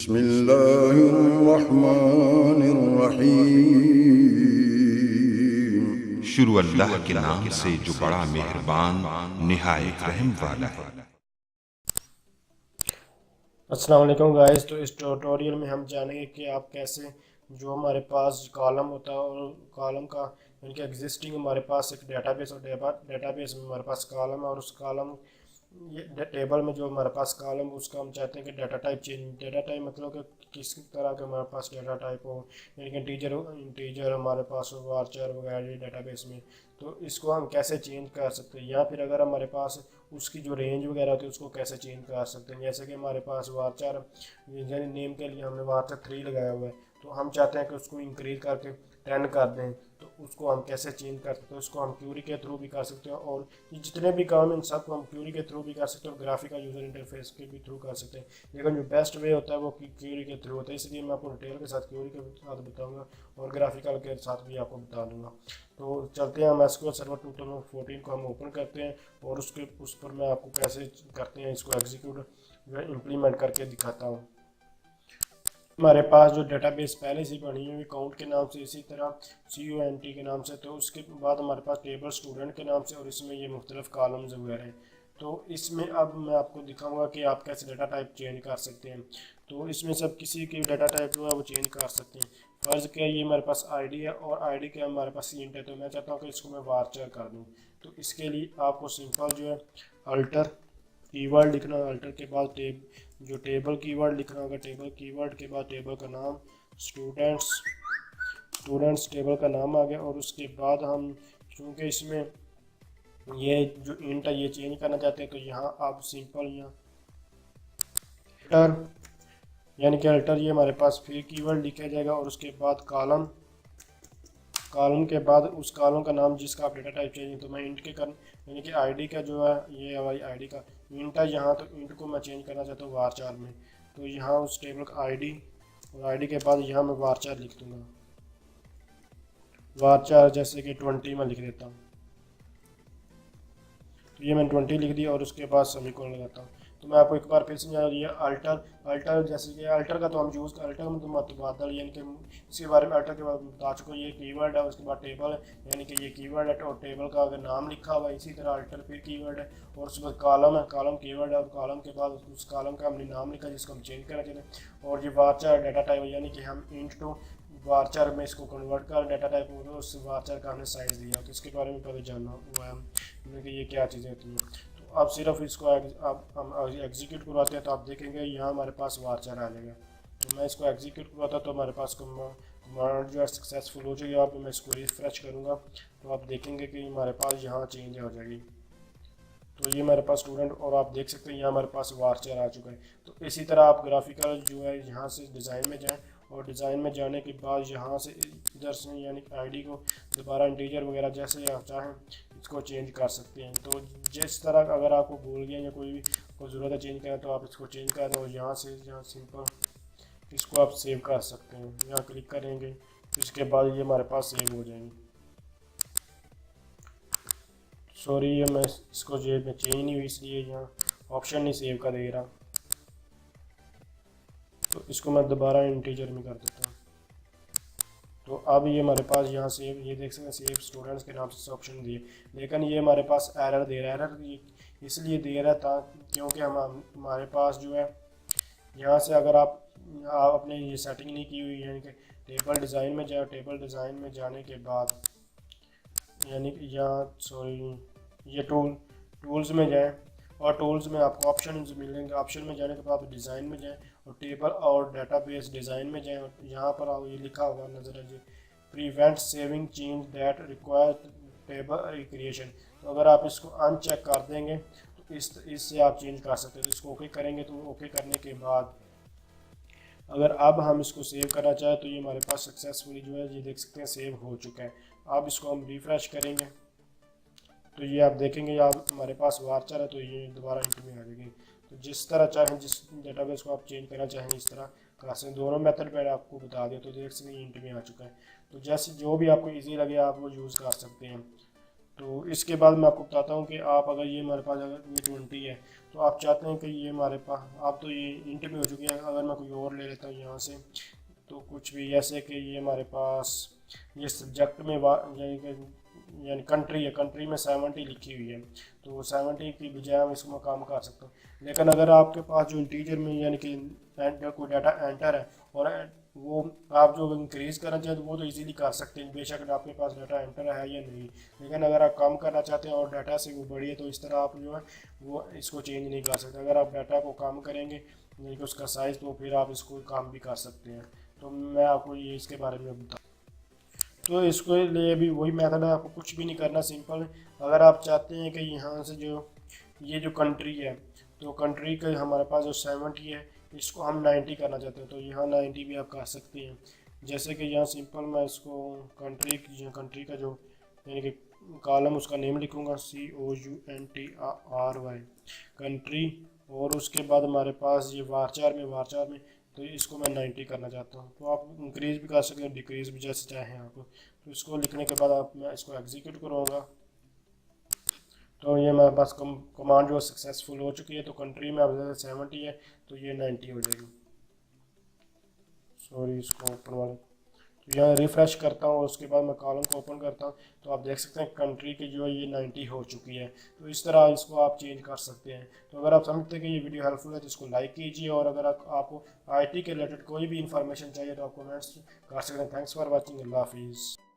बिस्मिल्लाहिर्रहमानिर्रहीम। शुरू अल्लाह के नाम से जो बड़ा मेहरबान निहायत रहम वाला है। अस्सलाम वालेकुम गाइस। तो इस ट्यूटोरियल में हम जानेंगे कि आप कैसे जो हमारे पास कॉलम होता है और कॉलम का यानी कि एग्जिस्टिंग हमारे पास एक डेटाबेस और डेटाबेस में हमारे पास कॉलम है और उस कॉलम ये टेबल में जो हमारे पास कॉलम उसका हम चाहते हैं कि data type change. Data type मतलब कि किस तरह का हमारे पास डाटा टाइप हो, यानी कि इंटीजर हमारे पास हो, वार्चर वगैरह डेटाबेस में। तो इसको हम कैसे चेंज कर सकते हैं, या फिर अगर हमारे पास उसकी जो रेंज वगैरह होती है उसको कैसे चेंज कर सकते हैं। जैसे कि हमारे पास वार्चर नेम के लिए हमने वार्चर 3 लगाया हुआ है, तो हम चाहते हैं कि उसको इंक्रीज करके 10 कर दें। तो उसको हम कैसे चेंज कर सकते हैं, उसको हम क्यूरी के थ्रू भी कर सकते हैं, और ये जितने भी काम इन सबको हम क्यूरी के थ्रू भी कर सकते हैं और ग्राफिकल यूज़र इंटरफेस के भी थ्रू कर सकते हैं। लेकिन जो बेस्ट वे होता है वो क्यूरी के थ्रू होता है, इसलिए मैं आपको डिटेल के साथ क्यूरी के साथ बताऊंगा और ग्राफिकल के साथ भी आपको बता दूंगा। तो चलते हैं, हम एसक्यूएल सर्वर 2014 को हम ओपन करते हैं और उस पर मैं आपको कैसे करते हैं इसको एग्जीक्यूट इम्प्लीमेंट करके दिखाता हूँ। हमारे पास जो डेटाबेस पहले से बनी हुई काउंट के नाम से, इसी तरह CUNT के नाम से, तो उसके बाद हमारे पास टेबल स्टूडेंट के नाम से, और इसमें ये मुख्तलिफ कॉलम्स वगैरह हैं। तो इसमें अब मैं आपको दिखाऊंगा कि आप कैसे डाटा टाइप चेंज कर सकते हैं। तो इसमें सब किसी की डाटा टाइप जो है वो चेंज कर सकते हैं। फ़र्ज़ क्या, ये हमारे पास आईडी है और आईडी के हमारे पास इंट है, तो मैं चाहता हूँ कि इसको मैं वार्चर कर दूँ। तो इसके लिए आपको सिंपल जो है अल्टर कीवर्ड लिखना, अल्टर के बाद जो टेबल कीवर्ड लिखना होगा, टेबल कीवर्ड के बाद टेबल का नाम, स्टूडेंट्स स्टूडेंट्स टेबल का नाम आ गया। और उसके बाद हम चूँकि इसमें ये जो इंट है ये चेंज करना चाहते हैं, तो यहाँ आप सिंपल यहाँ अल्टर यानी कि अल्टर ये हमारे पास फिर कीवर्ड लिखा जाएगा, और उसके बाद कॉलम के बाद उस कॉलम का नाम जिसका आप डेटा टाइप चाहिए। तो मैं इंट के कर यानी कि आईडी का जो है ये हमारी आईडी का इंट है यहाँ, तो इंट को मैं चेंज करना चाहता हूँ वारचार में। तो यहाँ उस टेबल का आईडी और आईडी के बाद यहाँ मैं वारचार लिख दूँगा, वारचार जैसे कि 20 में लिख देता हूँ। तो ये मैंने 20 लिख दिया और उसके बाद सेमीकोलन लगाता हूँ। तो मैं आपको एक बार फिर समझा दिया। अल्टर जैसे कि अल्टर का तो हम यूज़ अल्टर में तो मतबादल यानी कि इसके बारे में अल्टर के बाद बता चुका हूँ। ये कीवर्ड है, उसके बाद टेबल है यानी कि ये कीवर्ड है, और टेबल का अगर नाम लिखा हुआ है, इसी तरह अल्टर फिर कीवर्ड है, और उसके बाद कॉलम है, कॉलम कीवर्ड है, और कॉलम के बाद उस कॉलम का हमने नाम लिखा जिसको हम चेंज करना चाहते हैं। और ये वार्चर डाटा टाइप यानी कि हम इंट टू वार्चर में इसको कन्वर्ट कर डाटा टाइप हो गया, उस वार्चर का हमने साइज दिया। तो इसके बारे में पहले जानना हुआ है हमें कि ये क्या चीज़ें होती हैं। तो अब सिर्फ इसको अब हम एग्जीक्यूट करवाते हैं, तो आप देखेंगे यहाँ हमारे पास वार्चर आ जाएगा। तो मैं इसको एग्जीक्यूट करवाता तो हमारे पास कमांड जो है सक्सेसफुल हो जाएगी। आप मैं इसको रिफ्रेश करूँगा तो आप देखेंगे कि हमारे पास यहाँ चेंज हो जाएगी। तो ये हमारे पास स्टूडेंट, और आप देख सकते हैं यहाँ हमारे पास वार्चर आ चुका है। तो इसी तरह आप ग्राफिकल जो है यहाँ से डिज़ाइन में जाएँ, और डिज़ाइन में जाने के बाद यहाँ से इधर से यानी आईडी को दोबारा इंटीजर वगैरह जैसे आप चाहें इसको चेंज कर सकते हैं। तो जिस तरह अगर आपको भूल गया या कोई भी को ज़रूरत है चेंज करना, तो आप इसको चेंज कर दो। यहाँ से यहाँ सिंपल इसको आप सेव कर सकते हैं, यहाँ क्लिक करेंगे तो इसके बाद ये हमारे पास सेव हो जाएंगे। सॉरी, ये मैं इसको जो में चेंज नहीं हुई इसलिए यहाँ ऑप्शन नहीं सेव का दे रहा, तो इसको मैं दोबारा इंटीजर में कर देता हूँ। तो अब ये हमारे पास यहाँ सेव, ये देख सकते हैं सेव स्टूडेंट्स के नाम से ऑप्शन दिए, लेकिन ये हमारे पास एरर दे रहा है। एरर इसलिए दे रहा था क्योंकि हमारे पास जो है यहाँ से अगर आप अपने ये सेटिंग नहीं की हुई, यानी कि टेबल डिज़ाइन में जाए, टेबल डिज़ाइन में जाने के बाद यानी कि यहाँ सॉरी ये टूल्स में जाएं, और टूल्स में आपको ऑप्शन मिलेंगे। ऑप्शन में जाने के बाद आप डिज़ाइन में जाएं और टेबल और डेटाबेस डिज़ाइन में जाएं, और यहाँ पर आप ये लिखा होगा नज़र है prevent saving change that require table recreation. तो अगर आप इसको अनचेक कर देंगे तो इससे आप चेंज कर सकते हैं। तो इसको ओके करेंगे, तो ओके करने के बाद अगर अब हम इसको सेव करना चाहें तो ये हमारे पास सक्सेसफुली जो है ये देख सकते हैं सेव हो चुका है। अब इसको हम रिफ्रेश करेंगे तो ये आप देखेंगे आप हमारे पास वार्चर है, तो ये दोबारा इंट में आ जाएगी। तो जिस तरह चाहें, जिस डेटाबेस को आप चेंज करना चाहें इस तरह कर सकते हैं। दोनों मेथड मैंने आपको बता दिया, तो देख सकते हैं इंट में आ चुका है। तो जैसे जो भी आपको इजी लगे आप वो यूज़ कर सकते हैं। तो इसके बाद मैं आपको बताता हूँ कि आप अगर ये हमारे पास अगर ये 20 है तो आप चाहते हैं कि ये हमारे पास, आप तो ये इंट में हो चुकी है, अगर मैं कोई और ले लेता हूँ यहाँ से, तो कुछ भी ऐसे कि ये हमारे पास ये सब्जेक्ट में यानी कंट्री है, कंट्री में 70 लिखी हुई है, तो 70 की बजाय हम इसको काम कर सकते हैं। लेकिन अगर आपके पास जो इंटीजर में यानी कि कोई डाटा एंटर है और वो आप जो इंक्रीज़ करना चाहते हैं वो तो इजीली कर सकते हैं, बेशक आपके पास डाटा एंटर है या नहीं। लेकिन अगर आप कम करना चाहते हैं और डाटा से वो बड़ी है तो इस तरह आप जो है वो इसको चेंज नहीं कर सकते। अगर आप डाटा को कम करेंगे यानी कि उसका साइज़, तो फिर आप इसको काम भी कर सकते हैं। तो मैं आपको ये इसके बारे में बता, तो इसके लिए भी वही मेथड है, आपको कुछ भी नहीं करना, सिंपल। अगर आप चाहते हैं कि यहाँ से जो ये जो कंट्री है, तो कंट्री का हमारे पास जो 70 है इसको हम 90 करना चाहते हैं, तो यहाँ 90 भी आप कर सकते हैं। जैसे कि यहाँ सिंपल मैं इसको कंट्री का जो यानी कि कॉलम उसका नेम लिखूँगा COUNTRY कंट्री, और उसके बाद हमारे पास ये वारचार में तो इसको मैं 90 करना चाहता हूँ। तो आप इंक्रीज़ भी कर सकते हैं, डिक्रीज़ भी जैसे चाहें आप। तो इसको लिखने के बाद मैं इसको एग्जीक्यूट करूँगा, तो ये हमारे पास कमांड जो सक्सेसफुल हो चुकी है। तो कंट्री में अब 70 है तो ये 90 हो जाएगी। सॉरी, इसको ओपन वाले, तो यहाँ रिफ़्रेश करता हूँ, उसके बाद मैं कॉलम को ओपन करता हूँ, तो आप देख सकते हैं कंट्री की जो है ये 90 हो चुकी है। तो इस तरह इसको आप चेंज कर सकते हैं। तो अगर आप समझते हैं कि ये वीडियो हेल्पफुल है तो इसको लाइक कीजिए, और अगर आपको IT के रिलेटेड कोई भी इन्फॉर्मेशन चाहिए तो आप कमेंट्स कर सकते हैं। थैंक्स फॉर वॉचिंग, अल्लाह हाफिज़।